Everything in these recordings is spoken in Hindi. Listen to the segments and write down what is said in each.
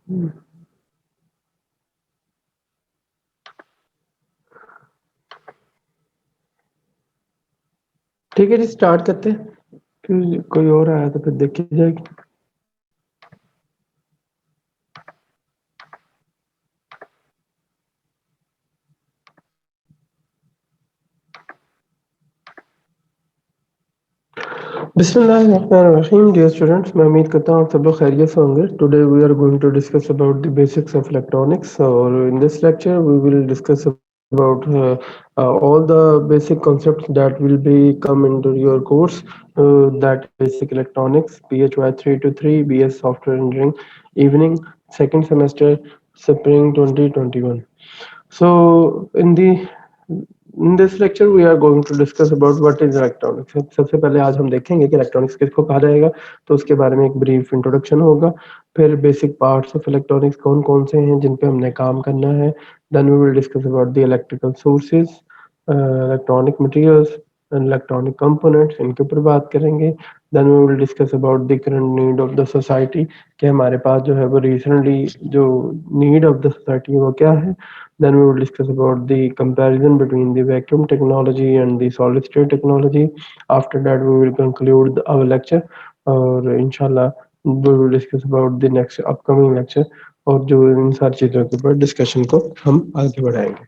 हम्म, ठीक है जी, स्टार्ट करते हैं। फिर कोई और आया तो फिर देखी जाएगी। बिस्मिल्लाहिर्रहमानिर्रहीम। डियर स्टूडेंट्स, मैं उम्मीद करता हूँ आप सब लोग खैरियत से होंगे। Today we are going to discuss about the basics of electronics, और in this lecture we will discuss about all the basic concepts that will be come into your course, that basic electronics PHY 323 BS software engineering evening, second semester, spring 2021. So in this lecture we are going to discuss about what is electronics. सबसे पहले आज हम देखेंगे कि इलेक्ट्रॉनिक्स किसको कहा जाएगा, तो उसके बारे में एक ब्रीफ इंट्रोडक्शन होगा। फिर बेसिक पार्ट्स ऑफ इलेक्ट्रॉनिक्स कौन कौन से हैं जिन पे हमने काम करना है। Then we will discuss about the electrical sources, electronic materials and electronic components, इनके ऊपर बात करेंगे। Then we will discuss about the current need of the society, कि हमारे पास जो है वो रिसेंटली जो नीड ऑफ द सोसाइटी है वो क्या है। Then we will discuss about the comparison between the vacuum technology and the solid state technology. After that, we will conclude our lecture, और इंशाल्लाह we will discuss about the next upcoming lecture, और जो इन सारी चीज़ों के ऊपर डिस्कशन को हम आगे बढ़ाएंगे।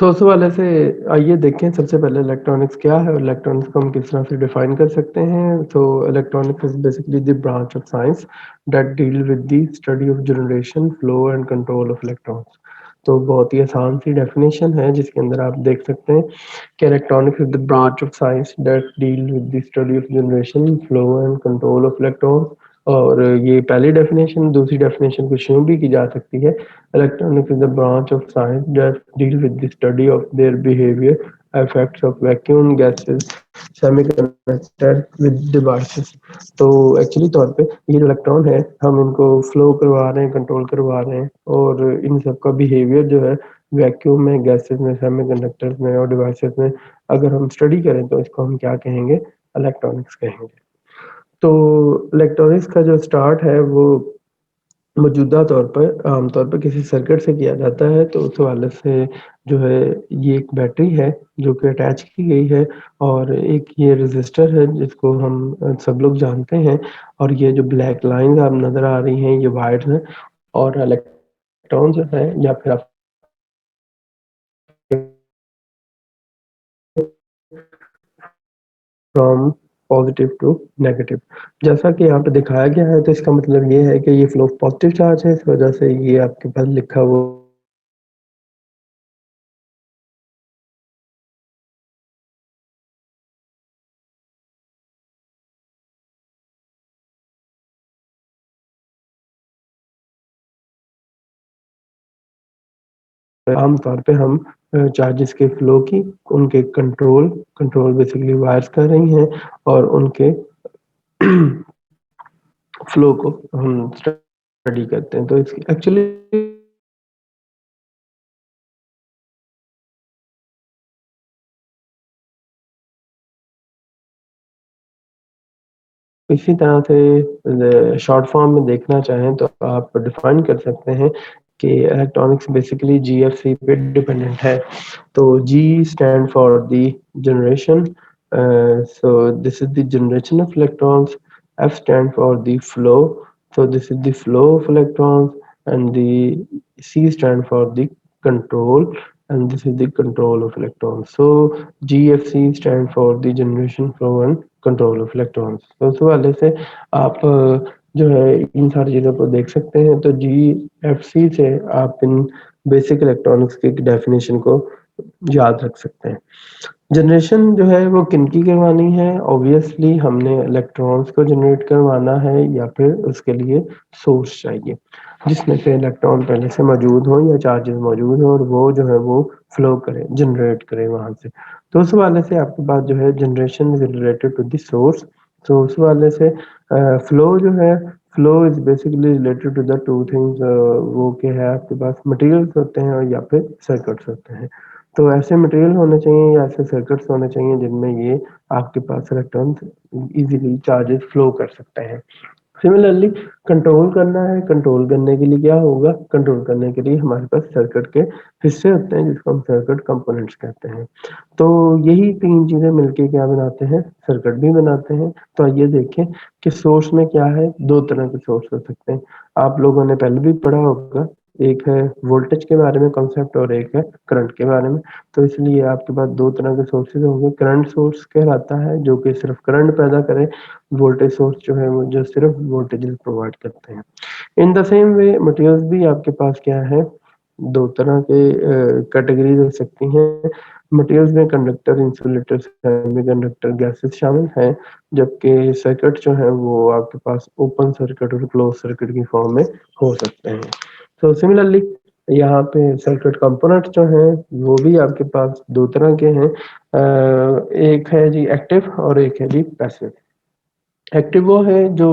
सबसे वाले से आइए देखें सबसे पहले इलेक्ट्रॉनिक्स क्या है और इलेक्ट्रॉनिक्स को हम किस तरह से डिफाइन कर सकते हैं। तो electronics is basically the branch of science that deal with the study of generation, flow and control of electrons. तो बहुत ही आसान सी डेफिनेशन है जिसके अंदर आप देख सकते हैं कि electronics is the branch of science that deal with the study of generation, flow and control of electrons. और ये पहली डेफिनेशन। दूसरी डेफिनेशन कुछ यूं भी की जा सकती है, electronics is the branch of science that deal with the study of their behavior, effects of vacuum gases, semiconductor with devices। तो एक्चुअली तौर पे ये जो इलेक्ट्रॉन है हम इनको फ्लो करवा रहे हैं, कंट्रोल करवा रहे हैं, और इन सब का बिहेवियर जो है वैक्यूम में, गैसेस में, सेमीकंडक्टर्स में और डिवाइसेस में अगर हम स्टडी करें तो इसको हम क्या कहेंगे, इलेक्ट्रॉनिक्स कहेंगे। तो इलेक्ट्रॉनिक्स का जो स्टार्ट है वो मौजूदा तौर पर आमतौर पर किसी सर्किट से किया जाता है। तो उस हवाले से जो है ये एक बैटरी है जो कि अटैच की गई है, और एक ये रजिस्टर है जिसको हम सब लोग जानते हैं। और ये जो ब्लैक लाइन आप नजर आ रही हैं ये वायर्स हैं, और इलेक्ट्रॉन जो है या फिर आप फ्रॉम पॉजिटिव टू नेगेटिव, जैसा कि यहाँ पे दिखाया गया है। तो इसका मतलब ये है कि ये फ्लो पॉजिटिव चार्ज है, इस वजह से ये आपके पास लिखा हुआ आमतौर पे हम चार्जेस के फ्लो की, उनके कंट्रोल कंट्रोल बेसिकली वायर्स कर रही हैं, और उनके फ्लो को हम स्टडी करते हैं। तो इसकी एक्चुअली इसी तरह से शॉर्ट फॉर्म में देखना चाहें तो आप डिफाइन कर सकते हैं कि इलेक्ट्रॉनिक्स बेसिकली जीएफसी पे डिपेंडेंट है। तो G stand for the generation, so this is the generation of electrons. F stand for the flow, so this is the flow of electrons, and the C stand for the control, and this is the control of electrons. So GFC stand for the generation, flow and control of electrons। तो उस हवाले से आप जो है इन सारी चीज़ों को देख सकते हैं। तो GFC से आप इन बेसिक इलेक्ट्रॉनिक्स की डेफिनेशन को याद रख सकते हैं। जनरेशन जो है वो किनकी करवानी है, ऑब्वियसली हमने इलेक्ट्रॉन्स को जनरेट करवाना है, या फिर उसके लिए सोर्स चाहिए जिसमें से इलेक्ट्रॉन पहले से मौजूद हो या चार्जेस मौजूद हो, और वो जो है वो फ्लो करे, जनरेट करे वहां से। तो उस वाले से आपके पास जो है generation is related to the source. तो उस वाले से फ्लो जो है, flow is basically related to the two things. वो क्या है, आपके पास मटेरियल्स होते हैं और या फिर सर्किट्स होते हैं। तो ऐसे मटेरियल होने चाहिए या ऐसे सर्किट्स होने चाहिए जिनमें ये आपके पास इलेक्ट्रॉन इजीली चार्जेस फ्लो कर सकते हैं। सिमिलरली कंट्रोल करना है, कंट्रोल करने के लिए क्या होगा? कंट्रोल करने के लिए हमारे पास सर्किट के हिस्से होते हैं जिसको हम सर्किट कंपोनेंट्स कहते हैं। तो यही 3 चीज़ें मिलके क्या बनाते हैं? सर्किट भी बनाते हैं। तो आइए देखें कि सोर्स में क्या है? 2 तरह के सोर्स हो सकते हैं। आप लोगों ने पहले भी पढ़ा होगा, एक है वोल्टेज के बारे में कॉन्सेप्ट और एक है करंट के बारे में। तो इसलिए आपके पास 2 तरह के सोर्सेज़ होंगे। करंट सोर्स कहलाता है जो कि सिर्फ़ करंट पैदा करे, वोल्टेज सोर्स जो है वो जो सिर्फ वोल्टेजेस प्रोवाइड करते हैं। In the same way materials भी आपके पास क्या है? 2 तरह के कैटेगरीज हो सकती हैं। मटेरियल्स में कंडक्टर, इंसुलेटर, सेमीकंडक्टर, गैसेस शामिल हैं, जबकि सर्किट जो है वो आपके पास ओपन सर्किट और क्लोज सर्किट की फॉर्म में हो सकते हैं। तो सिमिलरली यहाँ पे सर्किट कंपोनेंट्स जो हैं वो भी आपके पास 2 तरह के हैं। एक है जी एक्टिव और एक है जी पैसिव। एक्टिव वो है जो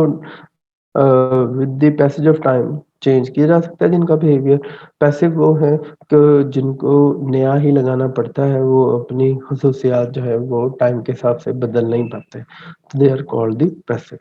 with the passage of time change किया जा सकता है जिनका बिहेवियर। पैसिव वो है कि जिनको नया ही लगाना पड़ता है, वो अपनी खसूसियात जो है वो टाइम के हिसाब से बदल नहीं पाते। They are called the passive.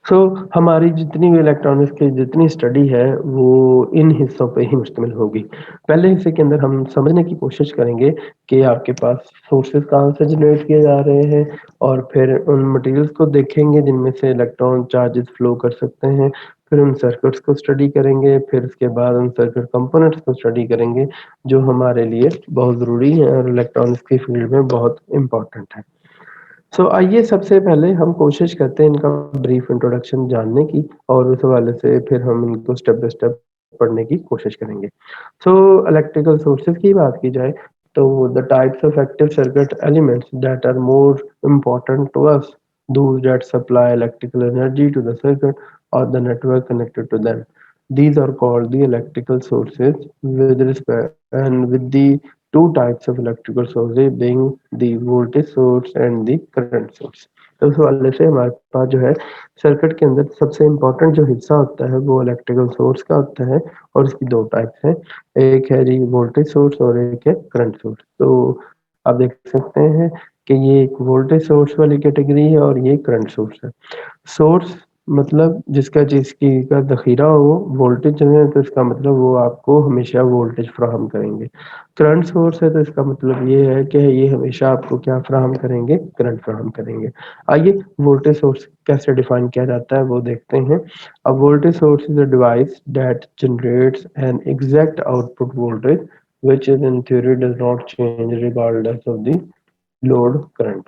So हमारी जितनी भी इलेक्ट्रॉनिक्स की जितनी स्टडी है वो इन हिस्सों पे ही मुश्तमिल होगी। पहले हिस्से के अंदर हम समझने की कोशिश करेंगे कि आपके पास सोर्सेज कहाँ से जनरेट किए जा रहे हैं और फिर उन मटेरियल्स को देखेंगे जिनमें से इलेक्ट्रॉन चार्जेस फ्लो कर सकते हैं। फिर उन सर्किट्स को स्टडी करेंगे, फिर उसके बाद उन सर्किट कंपोनेंट्स को स्टडी करेंगे जो हमारे लिए बहुत ज़रूरी हैं और इलेक्ट्रॉनिक्स की फील्ड में बहुत इम्पोर्टेंट है। आइए सबसे पहले हम कोशिश करते हैं इनका ब्रीफ इंट्रोडक्शन जानने की और उस हवाले से फिर हम इनको स्टेप बाय स्टेप पढ़ने की कोशिश करेंगे। इलेक्ट्रिकल सोर्सेज की बात की जाए तो the types of active circuit elements that are more important to us, those that supply electrical energy to the circuit or the network connected to them. These are called the electrical sources with respect and with the two types of electrical sources being the voltage source and the current source. तो उस हवाले से हमारे पास जो है सर्किट के अंदर सबसे इम्पोर्टेंट जो हिस्सा होता है वो इलेक्ट्रिकल सोर्स का होता है और इसकी 2 टाइप्स हैं। एक है जी वोल्टेज सोर्स और एक है करंट सोर्स। तो आप देख सकते हैं कि ये एक वोल्टेज सोर्स वाली कैटेगरी है और ये करंट सोर्स है। सोर्स मतलब जिसकी का ज़ख़ीरा हो, वोल्टेज जो है तो इसका मतलब वो आपको हमेशा वोल्टेज फ़राहम करेंगे। करंट सोर्स है तो इसका मतलब ये है कि ये हमेशा आपको क्या फ़राहम करेंगे? करंट फ़राहम करेंगे। आइए वोल्टेज सोर्स कैसे डिफ़ाइन किया जाता है वो देखते हैं। A voltage source is a device that generates an exact output voltage which is in theory does not change regardless of the load current.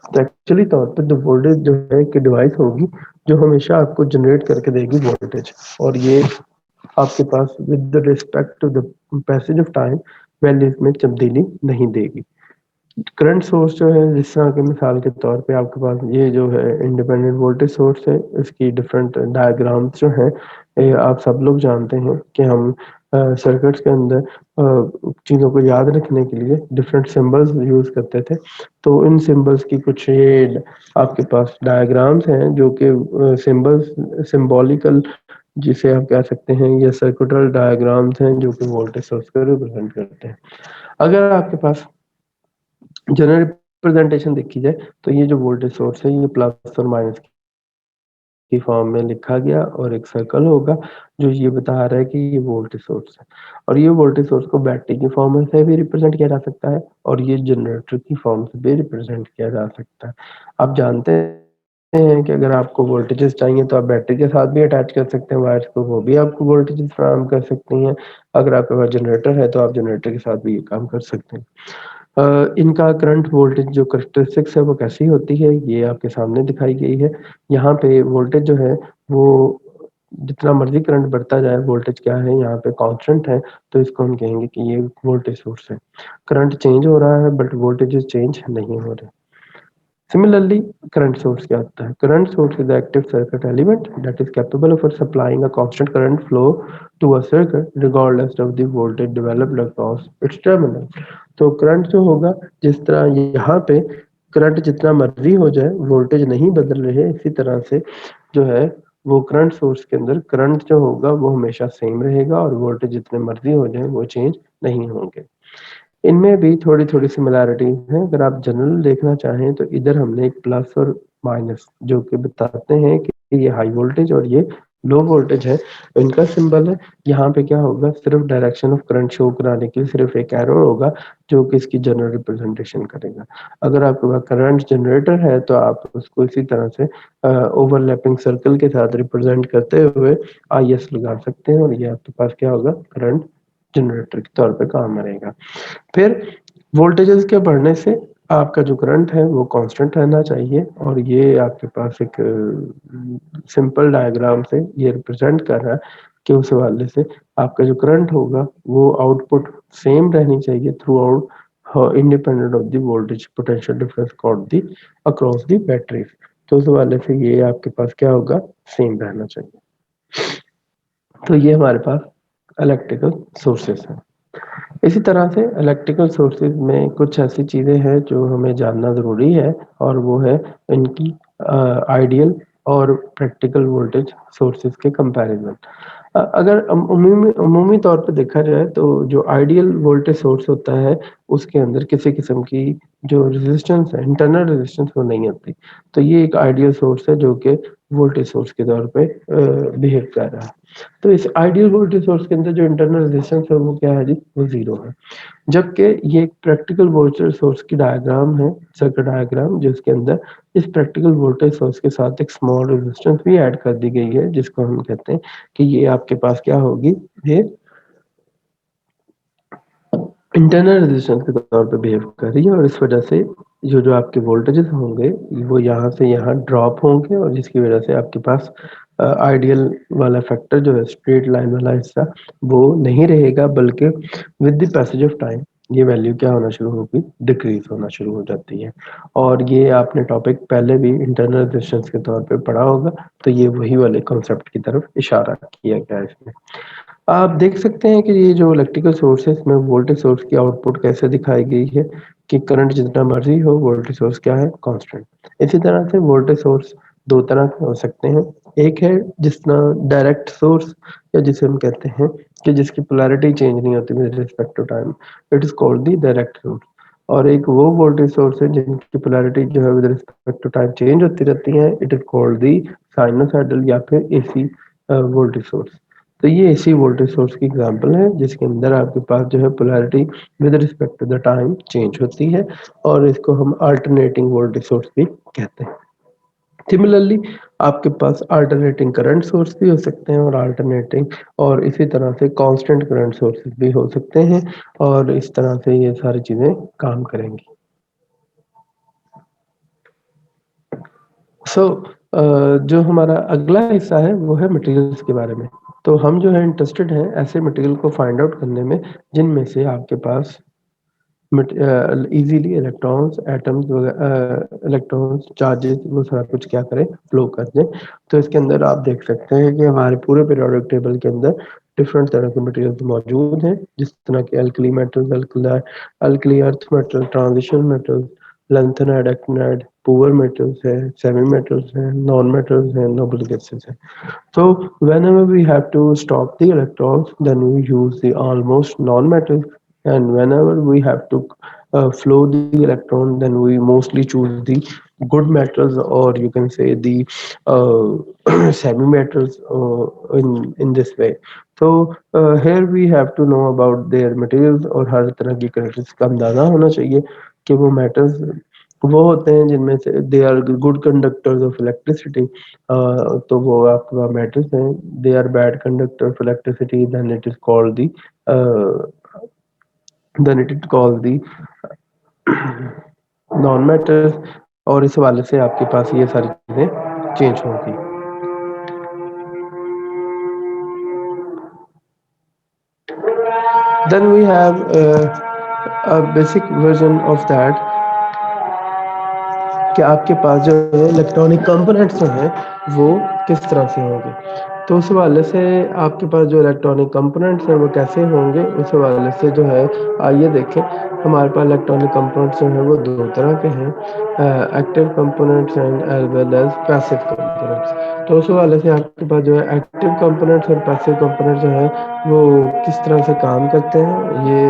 तो एक्चुअली तौर पे द वोल्टेज जो है कि डिवाइस होगी जो हमेशा आपको जनरेट करके देगी वोल्टेज और ये आपके पास with respect to the passage of time values में तब्दीली नहीं देगी। करंट सोर्स जो है जिस तरह की मिसाल के तौर पे आपके पास ये जो है इंडिपेंडेंट वोल्टेज सोर्स है, इसकी डिफरेंट डायग्राम्स जो हैं ये आप सब लोग जानते हैं कि हम सर्किट्स के अंदर चीज़ों को याद रखने के लिए डिफरेंट सिंबल्स यूज़ करते थे। तो इन सिंबल्स की कुछ ये आपके पास डायग्राम्स हैं जो कि सिंबल्स सिंबॉलिकल जिसे आप कह सकते हैं ये सर्किटल डायग्राम्स हैं जो कि वोल्टेज सोर्स को रिप्रेजेंट करते हैं। अगर आपके पास जनरल रिप्रेजेंटेशन देखी जाए तो ये जो वोल्टेज सोर्स है ये प्लस और माइनस की फॉर्म में लिखा गया और एक सर्कल होगा जो ये बता रहा है कि ये वोल्टेज सोर्स है और ये वोल्टेज सोर्स को बैटरी की फॉर्म में से भी रिप्रेजेंट किया जा सकता है और ये जनरेटर की फॉर्म से भी रिप्रेजेंट किया जा सकता है। आप जानते हैं कि अगर आपको वोल्टेजेस चाहिए तो आप बैटरी के साथ भी अटैच कर सकते हैं वायर्स को, वो भी आपको वोल्टेजेस फराहम कर सकती हैं। अगर आपके पास जनरेटर है तो आप जनरेटर के साथ भी ये काम कर सकते हैं। इनका करंट वोल्टेज जो करैक्टरिस्टिक्स है वो कैसी होती है ये आपके सामने दिखाई गई है। यहाँ पे वोल्टेज जो है वो जितना मर्ज़ी करंट बढ़ता जाए वोल्टेज क्या है यहाँ पे कांस्टेंट है, तो इसको हम कहेंगे कि ये वोल्टेज सोर्स है। करंट चेंज हो रहा है बट वोल्टेजेस चेंज नहीं हो रहे। Similarly, current source क्या होता है? Current source is the active circuit element that is capable of supplying a constant current flow to a circuit regardless of the voltage developed across its terminal. तो करंट जो होगा जिस तरह यहाँ पे करंट जितना मर्जी हो जाए वोल्टेज नहीं बदल रहे, इसी तरह से जो है वो करंट सोर्स के अंदर करंट जो होगा वो हमेशा सेम रहेगा और वोल्टेज जितने मर्जी हो जाए वो चेंज नहीं होंगे। इनमें भी थोड़ी-थोड़ी सिमिलैरिटीज़ हैं। अगर आप जनरल देखना चाहें तो इधर हमने एक प्लस और माइनस, जो कि बताते हैं कि ये हाई वोल्टेज और ये लो वोल्टेज है। इनका सिंबल है। यहाँ पे क्या होगा, सिर्फ डायरेक्शन ऑफ करंट शो कराने के लिए सिर्फ एक एरो होगा जो कि इसकी जनरल रिप्रेजेंटेशन करेगा। अगर आपके पास करंट जनरेटर है तो आप उसको इसी तरह से ओवरलैपिंग सर्कल के साथ रिप्रेजेंट करते हुए आई एस लगा सकते हैं, और ये आपके पास क्या होगा, करंट जनरेटर के तौर पे काम करेगा। फिर वोल्टेजेस के बढ़ने से आपका जो करंट है वो कांस्टेंट रहना चाहिए, और ये आपके पास एक सिंपल डायग्राम से ये रिप्रेजेंट कर रहा है कि उस हवाले से आपका जो करंट होगा वो आउटपुट सेम रहनी चाहिए throughout, independent of the voltage potential difference caught the across the batteries. तो उस हवाले से ये आपके पास क्या होगा, सेम रहना चाहिए। तो ये हमारे पास इलेक्ट्रिकल सोर्सेस हैं। इसी तरह से इलेक्ट्रिकल सोर्सेज में कुछ ऐसी चीज़ें हैं जो हमें जानना ज़रूरी है, और वो है इनकी आइडियल और प्रैक्टिकल वोल्टेज सोर्सेज के कंपैरिजन। अगर उमूमी उमूमी तौर पे देखा जाए तो जो आइडियल वोल्टेज सोर्स होता है उसके अंदर किसी किस्म की जो रेजिस्टेंस है, इंटरनल रेजिस्टेंस, वो नहीं होती। तो ये एक आइडियल सोर्स है जो कि वोल्टेज सोर्स के तौर पे बिहेव कर रहा है। तो इस आइडियल वोल्टेज सोर्स के अंदर जो इंटरनल रेजिस्टेंस है वो क्या है जी, वो जीरो है। जबकि ये एक प्रैक्टिकल वोल्टेज सोर्स की डायग्राम है, सर्किट डायग्राम, जिसके अंदर इस प्रैक्टिकल वोल्टेज सोर्स के साथ एक स्मॉल रेजिस्टेंस भी ऐड कर दी गई है, जिसको हम कहते हैं कि ये आपके पास क्या होगी, ये इंटरनल रेजिस्टेंस के तौर पे बिहेव कर रही है, और इस वजह से जो जो आपके वोल्टेजेस होंगे वो यहाँ से यहाँ ड्रॉप होंगे, और जिसकी वजह से आपके पास आइडियल वाला फैक्टर जो है, स्ट्रेट लाइन वाला हिस्सा, वो नहीं रहेगा, बल्कि with the passage of time ये वैल्यू क्या होना शुरू होगी, डिक्रीज होना शुरू हो जाती है। और ये आपने टॉपिक पहले भी इंटरनल रेजिस्टेंस के तौर पे पढ़ा होगा, तो ये वही वाले कॉन्सेप्ट की तरफ इशारा किया गया है इसमें। आप देख सकते हैं कि ये जो इलेक्ट्रिकल सोर्सेस में वोल्टेज सोर्स की आउटपुट कैसे दिखाई गई है कि करंट जितना मर्जी हो, वोल्टेज सोर्स क्या है, कांस्टेंट। इसी तरह से वोल्टेज सोर्स दो तरह के हो सकते हैं। एक है जिसना डायरेक्ट सोर्स, या जिसे हम कहते हैं कि जिसकी पोलैरिटी चेंज नहीं होती with respect to time, it is called the direct source. और एक वो वोल्टेज सोर्स है जिनकी पोलैरिटी जो है with respect to time change होती रहती है, it is called the sinusoidal या फिर एसी वोल्टेज सोर्स। तो ये एसी वोल्टेज सोर्स की एग्जांपल है जिसके अंदर आपके पास जो है polarity with respect to the time change होती है, और इसको हम अल्टरनेटिंग वोल्टेज सोर्स भी कहते हैं। सिमिलरली आपके पास अल्टरनेटिंग करंट सोर्स भी हो सकते हैं, और अल्टरनेटिंग और इसी तरह से कांस्टेंट करंट सोर्सेज भी हो सकते हैं, और इस तरह से ये सारी चीजें काम करेंगी। सो जो हमारा अगला हिस्सा है वो है मटेरियल्स के बारे में। तो हम जो है इंटरेस्टेड हैं ऐसे मटेरियल को फाइंड आउट करने में जिनमें से आपके पास easily electrons, atoms, electrons, charges, वो सारा कुछ क्या करें, फ्लो कर दें। तो इसके अंदर आप देख सकते हैं कि हमारे पूरे पीरियोडिक टेबल के अंदर डिफरेंट तरह के मटेरियल्स मौजूद हैं, जिस तरह के alkali metals, alkali earth metal, transition metals, lanthanide, actinide, poor metals है, सेमी मेटल्स हैं, नॉन मेटल्स हैं, नोबल गैसेस हैं। So whenever we have to stop the electrons, then we use the almost non-metals, and whenever we have to flow the electron, then we mostly choose the good metals, or you can say the semi-metals in this way. So here we have to know about their materials, और हर तरह की characteristics का अंदाजा होना चाहिए कि वो metals वो होते हैं जिनमें से they are good conductors of electricity. तो वो आपका मेटल्स हैं, they are bad conductor of electricity, then it is called the non metals, और इस हवाले से आपके पास ये सारी चीजें चेंज होंगी। Then we have a basic version of that कि आपके पास जो है इलेक्ट्रॉनिक कंपोनेंट्स जो हैं वो किस तरह से होंगे। तो उस हवाले से आपके पास जो इलेक्ट्रॉनिक कंपोनेंट्स हैं वो कैसे होंगे, उस हवाले से जो है आइए देखें। हमारे पास इलेक्ट्रॉनिक कंपोनेंट्स जो हैं वो दो तरह के हैं, active components and as well as passive components. तो उस हवाले से आपके पास जो है एक्टिव कंपोनेंट्स और पैसिव कंपोनेंट्स जो है वो किस तरह से काम करते हैं, ये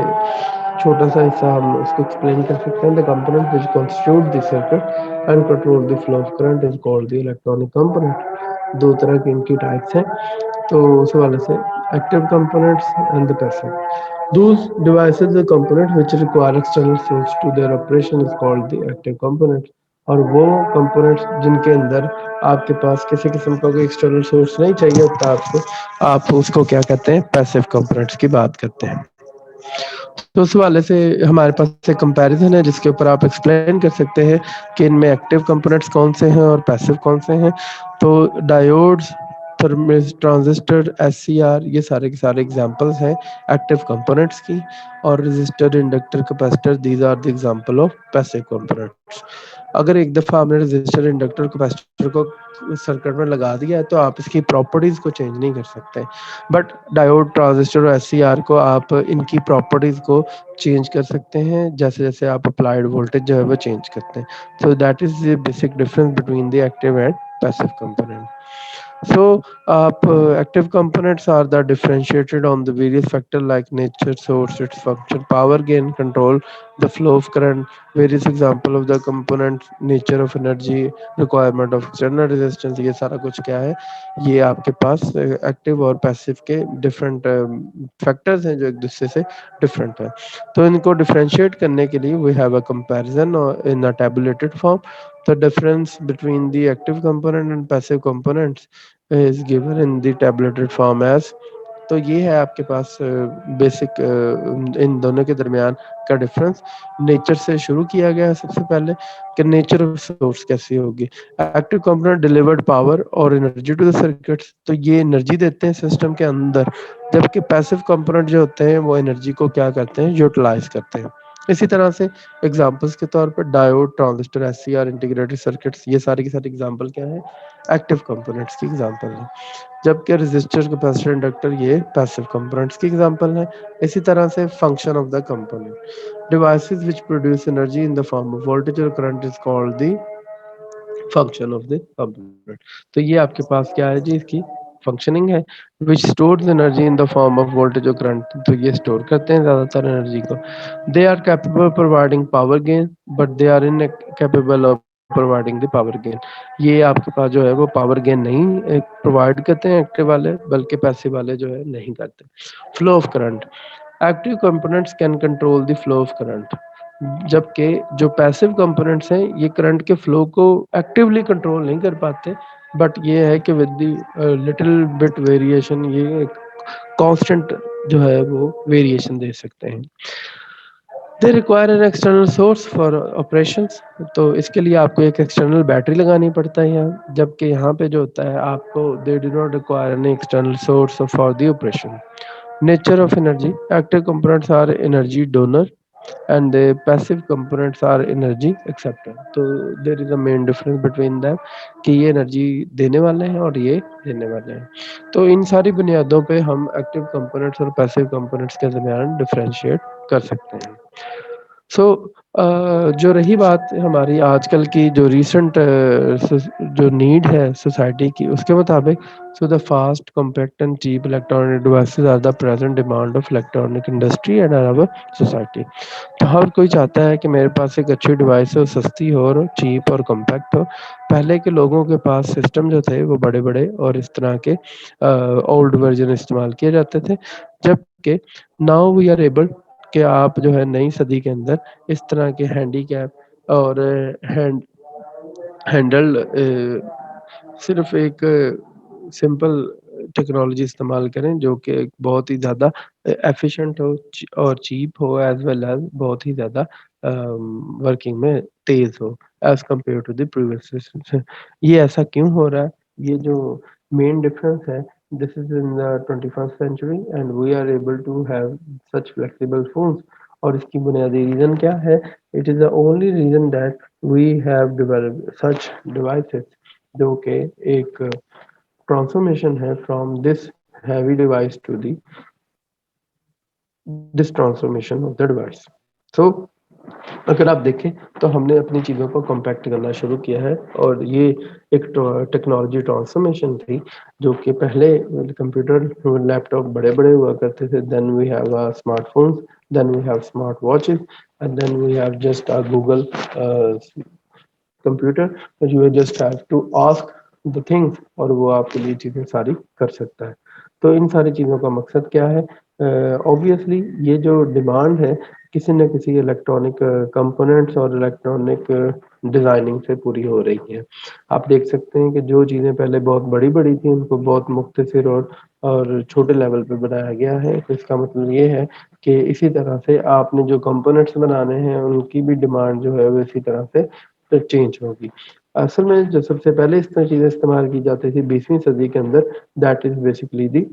छोटा सा हिस्सा हम उसको एक्सप्लेन कर सकते हैं। The component which constitute the circuit and control the flow of current is called the electronic component. दो तरह की इनकी टाइप्स हैं, तो उस वाले से active components and the passive. Those devices the component which require external source to their operation is called the active component। और वो कंपोनेंट्स जिनके अंदर आपके पास किसी किस्म का कोई एक्सटर्नल सोर्स नहीं चाहिए होता आपको, आप उसको क्या कहते हैं, पैसिव कंपोनेंट्स की बात करते हैं। तो उस वाले से हमारे पास एक कंपैरिजन है जिसके ऊपर आप एक्सप्लेन कर सकते हैं कि इनमें एक्टिव कंपोनेंट्स कौन से हैं और पैसिव कौन से हैं। तो डायोड्स, ट्रांजिस्टर, एससीआर, ये सारे के सारे एग्जांपल्स हैं एक्टिव कंपोनेंट्स की। और resistor, inductor, capacitor, these are the example of passive components. अगर एक दफा आपने रेजिस्टर, इंडक्टर, कैपेसिटर को सर्किट में लगा दिया है तो आप इसकी प्रॉपर्टीज को चेंज नहीं कर सकते। बट डायोड, ट्रांजिस्टर और एससीआर को आप इनकी प्रॉपर्टीज को चेंज कर सकते हैं जैसे जैसे आप अप्लाइड वोल्टेज जो है वो चेंज करते हैं। So that is the basic difference between the active and passive component. So, active components are the differentiated on the various factors like nature, source, its function, power gain, control, the flow of current, various example of the components, nature of energy, requirement of external resistance। ये सारा कुछ क्या है, ये आपके पास एक्टिव और पैसिव के डिफरेंट फैक्टर्स हैं जो एक दूसरे से डिफरेंट है। तो इनको डिफरेंशिएट करने के लिए we have a comparison in a tabulated form. The difference between the active component and passive components is given in the tabulated form as। तो ये है आपके पास बेसिक इन दोनों के दरमियान का डिफरेंस। नेचर से शुरू किया गया है सबसे पहले कि नेचर ऑफ सोर्स कैसी होगी। एक्टिव कंपोनेंट डिलीवर्ड पावर और एनर्जी टू द सर्किट्स, तो ये एनर्जी देते हैं सिस्टम के अंदर, जबकि पैसिव कंपोनेंट जो होते हैं वो एनर्जी को क्या करते हैं, यूटिलाइज करते हैं। इसी तरह से एग्जांपल्स के तौर पर diode, transistor, SCR, integrated circuits, ये सारी की सारी एग्जांपल क्या है, एक्टिव कंपोनेंट्स की एग्जांपल है। जबकि रेजिस्टर, कैपेसिटर, इंडक्टर ये पैसिव कंपोनेंट्स की एग्जांपल है। इसी तरह से function of the component, devices which produce energy in the form of voltage और current is called the function of the component. तो ये आपके पास क्या है जी, इसकी फंक्शनिंग है। Which stores energy in the form of voltage और करंट, तो ये स्टोर करते हैं ज्यादातर एनर्जी को। They are capable providing power gain but they are incapable of providing the power gain. ये आपके पास जो है वो पावर गेन नहीं प्रोवाइड करते हैं एक्टिव वाले, बल्कि पैसिव वाले जो है नहीं करते। Flow of current, active components can control the flow of current, जबकि जो पैसिव कंपोनेंट्स हैं ये करंट के फ्लो को एक्टिवली कंट्रोल नहीं कर पाते, बट ये है कि with the little bit variation ये कांस्टेंट जो है वो वेरिएशन दे सकते हैं। They require an external source for operations, तो इसके लिए आपको एक एक्सटर्नल बैटरी लगानी पड़ता है यहाँ, जबकि यहाँ पे जो होता है आपको they do not require an external source for the operation. Nature of energy, active components are energy donor and the passive components are energy acceptor। तो there is a main difference between them कि ये एनर्जी देने वाले हैं और ये देने वाले हैं। तो इन सारी बुनियादों पे हम एक्टिव कंपोनेंट्स और पैसिव कंपोनेंट्स के दरमियान डिफरेंशिएट कर सकते हैं। सो जो रही बात हमारी आजकल की जो रिसेंट जो नीड है सोसाइटी की, उसके मुताबिक so the fast, compact and cheap electronic devices are the present demand of electronic industry and our society. तो हर कोई चाहता है कि मेरे पास एक अच्छी डिवाइस हो, सस्ती हो और चीप और कॉम्पैक्ट हो। पहले के लोगों के पास सिस्टम जो थे वो बड़े बड़े और इस तरह के ओल्ड वर्जन इस्तेमाल किए जाते थे, जबकि नाउ वी आर एबल कि आप जो है नई सदी के अंदर इस तरह के हैंडीकैप और हैंडल सिर्फ एक सिंपल टेक्नोलॉजी इस्तेमाल करें जो कि बहुत ही ज़्यादा एफिशिएंट हो और चीप हो, एज वेल एज बहुत ही ज़्यादा वर्किंग में तेज़ हो as compare to the previous system. ये ऐसा क्यों हो रहा है, ये जो मेन डिफरेंस है, this is in the 21st century and we are able to have such flexible phones। और इसकी बुनियादी रीज़न क्या है, it is the only reason that we have developed such devices, जो कि एक ट्रांसफॉर्मेशन है from this heavy device to the this transformation of the device. So अगर आप देखें तो हमने अपनी चीज़ों को कॉम्पैक्ट करना शुरू किया है और ये एक टेक्नोलॉजी ट्रांसफॉर्मेशन थी जो कि पहले कंप्यूटर लैपटॉप बड़े-बड़े हुआ करते थे, then we have smartphones, then we have smart watches and then we have just Google computer. You just have to ask the things और वो आपके लिए चीज़ें सारी कर सकता है। तो इन सारी चीज़ों का मकसद क्या है? ऑब्वियसली ये जो डिमांड है किसी न किसी इलेक्ट्रॉनिक कंपोनेंट्स और इलेक्ट्रॉनिक डिज़ाइनिंग से पूरी हो रही है। आप देख सकते हैं कि जो चीज़ें पहले बहुत बड़ी-बड़ी थी उनको बहुत मुख्तसर और छोटे लेवल पे बनाया गया है। तो इसका मतलब ये है कि इसी तरह से आपने जो कंपोनेंट्स बनाने हैं उनकी भी डिमांड जो है वो इसी तरह से चेंज होगी। असल में जो सबसे पहले इस तरह चीज़ें इस्तेमाल की जाती थी 20वीं सदी के अंदर, दैट इज़ बेसिकली दी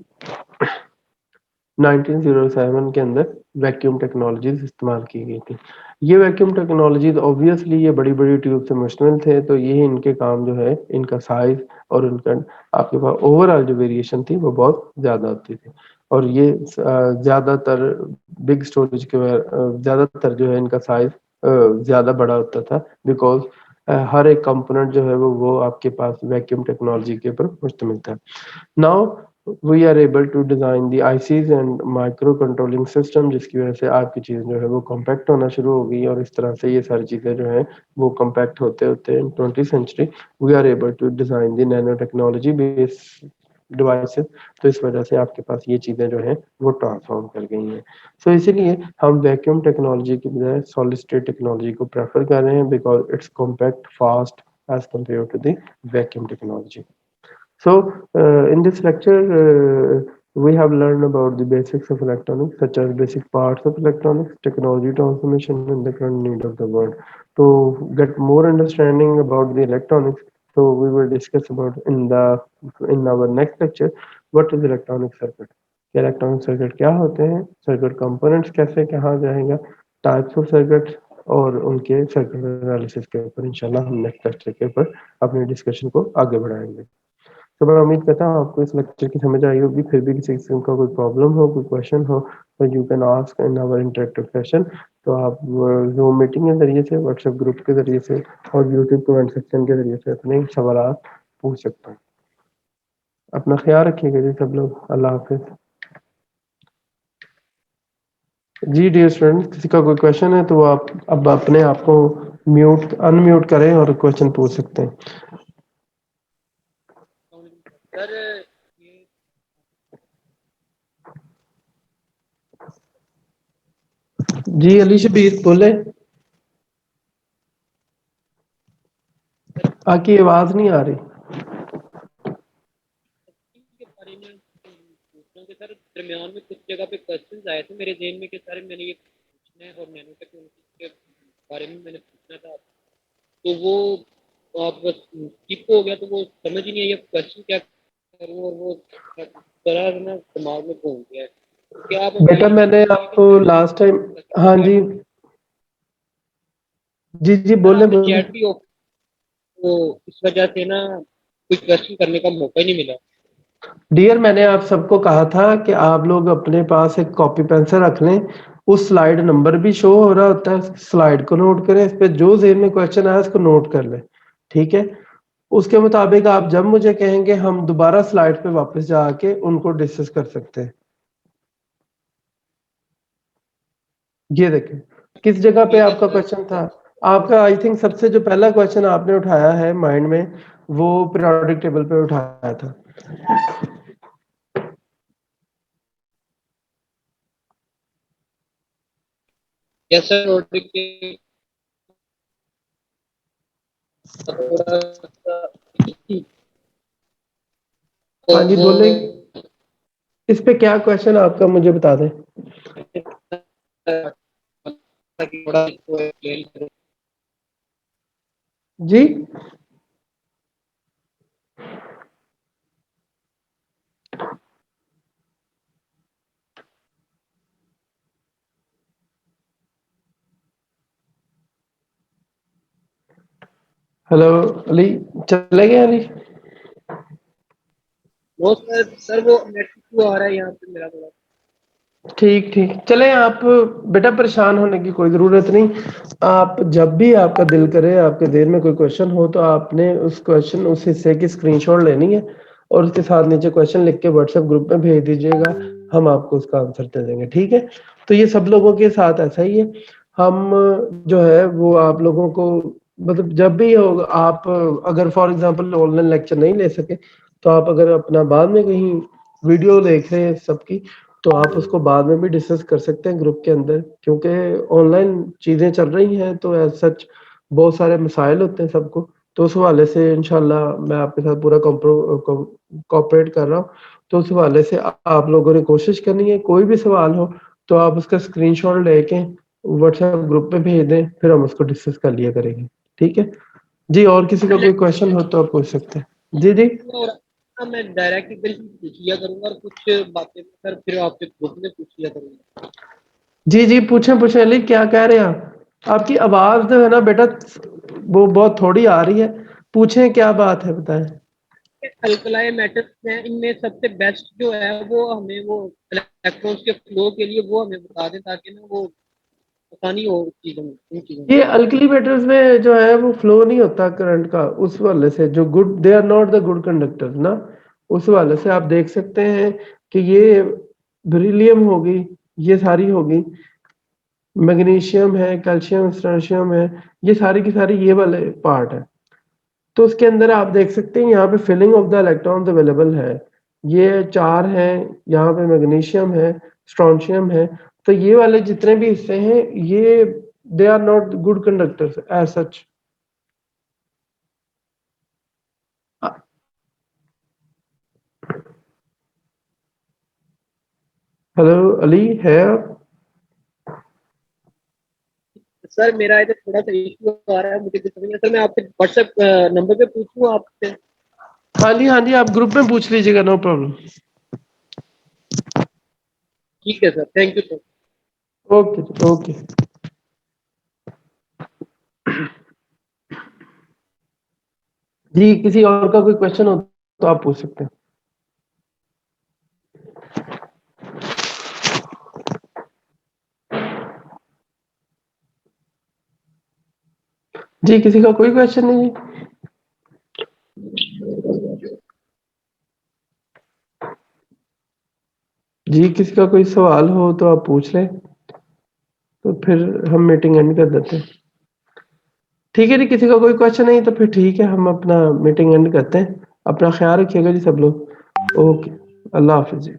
1907 के अंदर वैक्यूम टेक्नोलॉजीज़ इस्तेमाल की गई थी। ये वैक्यूम टेक्नोलॉजीज़ ऑब्वियसली ये बड़ी-बड़ी ट्यूब से मुश्तमिल थे, तो ये इनके काम जो है, इनका साइज़ और इनका आपके पास ओवरऑल जो वेरिएशन थी वो बहुत ज़्यादा होती थी। और ये ज़्यादातर बिग स्टोरेज के ज़्यादातर जो है इनका साइज़ ज़्यादा बड़ा होता था बिकॉज़ हर एक कंपोनेंट जो है वो आपके पास वैक्यूम टेक्नोलॉजी के ऊपर मुश्तमिल था। Now we are able to design the ICs and micro controlling system जिसकी वज़ह से आपकी चीज़ जो है वो कॉम्पैक्ट होना शुरू हो गई और इस तरह से ये सारी चीज़ें जो हैं वो कॉम्पैक्ट होते-होते in 20th century we are able to design the nano technology based devices. तो इस वज़ह से आपके पास ये चीज़ें जो हैं वो ट्रांसफ़ॉर्म कर गई हैं। सो इसीलिए हम वैक्यूम टेक्नोलॉजी की बजाय सॉलिड स्टेट टेक्नोलॉजी को प्रेफ़र कर रहे हैं because it's compact, fast as compare to the vacuum technology. So, in this lecture, we have learned about the basics of electronics, such as basic parts of electronics, technology transformation, and the current need of the world. To get more understanding about the electronics, so we will discuss about in our next lecture what is electronic circuit. Electronic circuit क्या होते हैं, सर्किट कंपोनेंट्स कैसे कहा जाएगा, टाइप्स ऑफ सर्किट और उनके सर्किट एनालिसिस के ऊपर इंशाल्लाह हम नेक्स्ट लेक्चर के ऊपर अपने डिस्कशन को आगे बढ़ाएंगे। तो मैं उम्मीद करता हूँ आपको इस लेक्चर की समझ आई होगी। फिर भी किसी किस्म का कोई प्रॉब्लम हो, कोई क्वेश्चन हो तो you can ask in our interactive session. तो आप ज़ूम मीटिंग के ज़रिए से, व्हाट्सएप ग्रुप के ज़रिए से और यूट्यूब कमेंट सेक्शन के ज़रिए से अपने सवालात पूछ सकते हैं। अपना ख्याल रखिएगा जी सब लोग। अल्लाह हाफ़िज़। जी डियर स्टूडेंट्स, किसी का कोई क्वेश्चन है तो वो आप अब अपने आप को अनम्यूट करें और क्वेश्चन पूछ सकते हैं। सर ये जी अली शबीर बोले, आपकी आवाज़ नहीं आ रही। के बारे में पूछ रहा हूँ कि सर दरमियान में कुछ जगह पे क्वेश्चंस आए थे मेरे ज़हन में कि सर मैंने ये पूछना है और नैनो टेक्नोलॉजी के बारे में मैंने पूछना था, तो वो आप बस स्किप हो गया, तो वो समझ ही नहीं आई अब क्वेश्चन क्या करूँ, और वो तरह से ना दिमाग में घूम गया है। तो क्या आप मुझे बेटा ये बता मैंने सकते हैं कि आपको नैनो लास्ट टाइम, क्वेश्चन हाँ क्या जी, है? जी सर बोले आपने बोले। चैट भी ओपन, तो इस वजह से ना कोई क्वेश्चन करने का मौका ही नहीं मिला। डियर मैंने आप सबको कहा था कि आप लोग अपने पास एक कॉपी पेंसिल रख लें, उस स्लाइड नंबर भी शो हो रहा होता है, स्लाइड को नोट करें, इस पे जो जेन में क्वेश्चन आया उसको नोट कर लें, ठीक है। उसके मुताबिक आप जब मुझे कहेंगे हम दोबारा स्लाइड पे वापस जाके उनको डिस्कस कर सकते हैं। ये देखें किस जगह पे ठीक है आपका सर। क्वेश्चन था। आपका आई थिंक सबसे जो पहला क्वेश्चन आपने उठाया है माइंड में वो पीरियोडिक टेबल पे उठाया था। यस सर, ऑर्डर के थोड़ा सा तो हाँ जी वो बोले, इस पे क्या क्वेश्चन आपका मुझे बता दें। थोड़ा एक्सप्लेन करें। जी हेलो अली, चले गए अली? वो सर वो नेट इशू आ रहा है यहाँ पे मेरा थोड़ा। ठीक ठीक, चले आप बेटा परेशान होने की कोई ज़रूरत नहीं। आप जब भी आपका दिल करे, आपके दिल में कोई क्वेश्चन हो, तो आपने उस क्वेश्चन उस हिस्से की स्क्रीनशॉट लेनी है और उसके साथ नीचे क्वेश्चन लिख के व्हाट्सएप ग्रुप में भेज दीजिएगा, हम आपको उसका आंसर दे देंगे, ठीक है। तो ये सब लोगों के साथ ऐसा ही है। हम जो है वो आप लोगों को मतलब जब भी हो, आप अगर फॉर एग्जांपल ऑनलाइन लेक्चर नहीं ले सके, तो आप अगर अपना बाद में कहीं वीडियो देख रहे हैं सबकी, तो आप उसको बाद में भी डिस्कस कर सकते हैं ग्रुप के अंदर, क्योंकि ऑनलाइन चीज़ें चल रही हैं तो एज सच बहुत सारे मसाइल होते हैं सबको। तो उस हवाले से इंशाल्लाह मैं आपके साथ पूरा कोऑपरेट कर रहा हूँ। तो उस हवाले से आप लोगों ने कोशिश करनी है, कोई भी सवाल हो तो आप उसका स्क्रीनशॉट लेके व्हाट्सएप ग्रुप पे भेज दें, फिर हम उसको डिस्कस कर लिया करेंगे, ठीक है जी। और किसी का कोई क्वेश्चन हो तो आप पूछ सकते हैं जी जी। और हाँ, मैं डायरेक्ट बिल्कुल पूछ लिया करूंगा, और कुछ बातें सर फिर आपके ग्रुप में पूछ लिया करूंगा। जी जी, पूछें पूछें अली, क्या कह रहे हैं आप? आपकी आवाज जो है ना बेटा वो बहुत थोड़ी आ रही है, पूछें क्या बात है बताएं। अल्कलाई मेटल्स हैं, इनमें सबसे बेस्ट जो है वो हमें वो इलेक्ट्रॉन्स के फ्लो के लिए वो हमें बता दें, ताकि ना वो आसानी हो चीजों में, इन चीजों में। ये अल्कली मेटल्स में जो है वो फ्लो नहीं होता करंट का, उस वाले से जो good they are not the good conductors ना, उस वाले से आप देख सकते हैं कि ये बेरिलियम होगी, ये सारी होगी, मैग्नीशियम है, कैल्शियम, स्ट्रोंशियम है, ये सारी की सारी ये वाले पार्ट है। तो उसके अंदर आप देख सकते हैं यहाँ पे filling of the electrons available है, ये 4 हैं, यहाँ पे मैग्नीशियम है, स्ट्रोंशियम है। तो ये वाले जितने भी हिस्से हैं ये they are not good conductors as such. Hello Ali, है आप? सर मेरा इधर थोड़ा सा इशू आ रहा है, मुझे कुछ समझ नहीं, सर मैं आपसे व्हाट्सएप नंबर पे पूछूं आपसे? हाँ जी आप ग्रुप में पूछ लीजिएगा, नो प्रॉब्लम। ठीक है sir, thank you sir. Okay okay जी, किसी और का कोई क्वेश्चन हो तो आप पूछ सकते हैं जी। किसी का कोई क्वेश्चन नहीं जी, किसी का कोई सवाल हो तो आप पूछ लें, तो फिर हम मीटिंग एंड कर देते हैं। ठीक है जी, किसी का कोई क्वेश्चन नहीं तो फिर ठीक है, हम अपना मीटिंग एंड करते हैं। अपना ख्याल रखिएगा जी सब लोग। ओके, अल्लाह हाफिज जी।